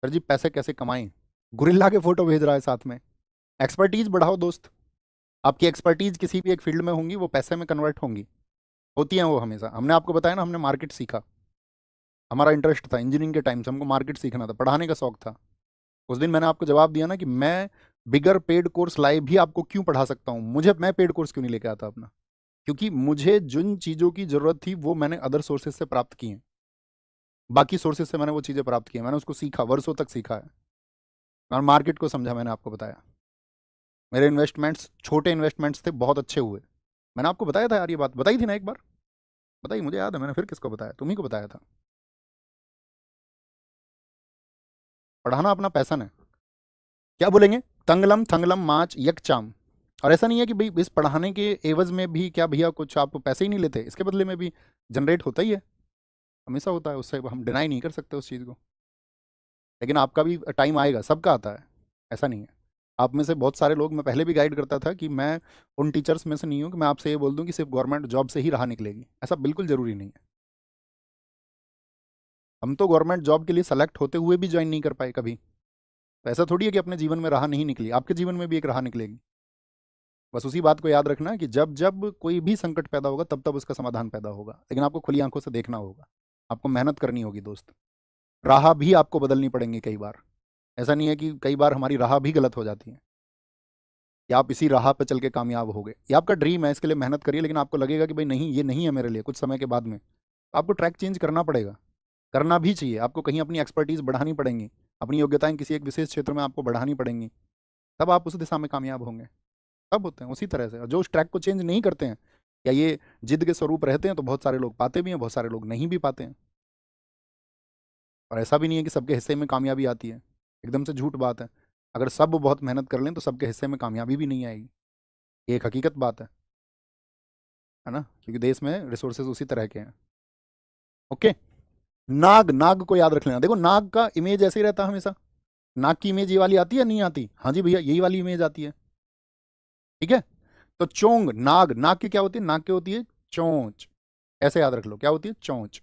Sir जी पैसे कैसे कमाएं, गुरिल्ला के फोटो भेज रहा है साथ में। एक्सपर्टीज बढ़ाओ दोस्त। आपकी एक्सपर्टीज किसी भी एक फील्ड में होंगी, वो पैसे में कन्वर्ट होंगी, होती हैं वो हमेशा। हमने आपको बताया ना, हमने मार्केट सीखा, हमारा इंटरेस्ट था इंजीनियरिंग के टाइम से, हमको मार्केट सीखना था, पढ़ाने का शौक था। उस दिन मैंने आपको जवाब दिया ना कि मैं बिगर पेड कोर्स लाए भी आपको क्यों पढ़ा सकता हूँ, मुझे मैं पेड कोर्स क्यों नहीं लेके आता अपना, क्योंकि मुझे जिन चीज़ों की ज़रूरत थी वो मैंने अदर सोर्सेज से प्राप्त की हैं, बाकी सोर्सेज से मैंने वो चीज़ें प्राप्त की हैं, मैंने उसको सीखा, वर्षों तक सीखा है, और मार्केट को समझा, मैंने आपको बताया। मेरे इन्वेस्टमेंट्स छोटे इन्वेस्टमेंट्स थे, बहुत अच्छे हुए। मैंने आपको बताया था यार, ये बात बताई थी ना एक बार, बताइए, मुझे याद है, मैंने फिर किसको बताया, तुम्ही को बताया था। पढ़ाना अपना पैसन है। क्या बोलेंगे, तंगलम थंगलम माच यकचाम। और ऐसा नहीं है कि भाई इस पढ़ाने के एवज में भी क्या भैया कुछ आप पैसे ही नहीं लेते, इसके बदले में भी जनरेट होता ही है, हमेशा होता है, उससे हम डिनाई नहीं कर सकते उस चीज़ को। लेकिन आपका भी टाइम आएगा, सबका आता है, ऐसा नहीं है। आप में से बहुत सारे लोग, मैं पहले भी गाइड करता था कि मैं उन टीचर्स में से नहीं हूँ कि मैं आपसे ये बोल दूँ कि सिर्फ गवर्नमेंट जॉब से ही राह निकलेगी, ऐसा बिल्कुल ज़रूरी नहीं है। हम तो गवर्नमेंट जॉब के लिए सेलेक्ट होते हुए भी ज्वाइन नहीं कर पाए कभी, तो ऐसा थोड़ी है कि अपने जीवन में राह नहीं निकली, आपके जीवन में भी एक राह निकलेगी। बस उसी बात को याद रखना कि जब जब कोई भी संकट पैदा होगा तब तब उसका समाधान पैदा होगा, लेकिन आपको खुली आंखों से देखना होगा, आपको मेहनत करनी होगी दोस्त। राह भी आपको बदलनी पड़ेंगी कई बार, ऐसा नहीं है कि कई बार हमारी राह भी गलत हो जाती है, या आप इसी राह पे चल के कामयाब हो गए, ये आपका ड्रीम है, इसके लिए मेहनत करिए, लेकिन आपको लगेगा कि भाई नहीं ये नहीं है मेरे लिए, कुछ समय के बाद में आपको ट्रैक चेंज करना पड़ेगा, करना भी चाहिए, आपको कहीं अपनी एक्सपर्टीज बढ़ानी पड़ेंगी, अपनी योग्यताएं किसी एक विशेष क्षेत्र में आपको बढ़ानी पड़ेंगी, तब आप उस दिशा में कामयाब होंगे। सब होते हैं उसी तरह से, और जो उस ट्रैक को चेंज नहीं करते हैं या ये जिद के स्वरूप रहते हैं, तो बहुत सारे लोग पाते भी हैं, बहुत सारे लोग नहीं भी पाते हैं। और ऐसा भी नहीं है कि सबके हिस्से में कामयाबी आती है, एकदम से झूठ बात है। अगर सब बहुत मेहनत कर लें तो सबके हिस्से में कामयाबी भी नहीं आएगी, ये एक हकीकत बात है ना, क्योंकि देश में रिसोर्सेज उसी तरह के हैं। ओके। नाग, नाग को याद रख लेना, देखो नाग का इमेज ऐसे ही रहता है हमेशा, नाग की इमेज ये वाली आती है नहीं आती, हाँ जी भैया यही वाली इमेज आती है, ठीक है। तो चोंग, नाग, नाग की क्या होती है, नाग की होती है चोंच, ऐसे याद रख लो क्या होती है, चोंच।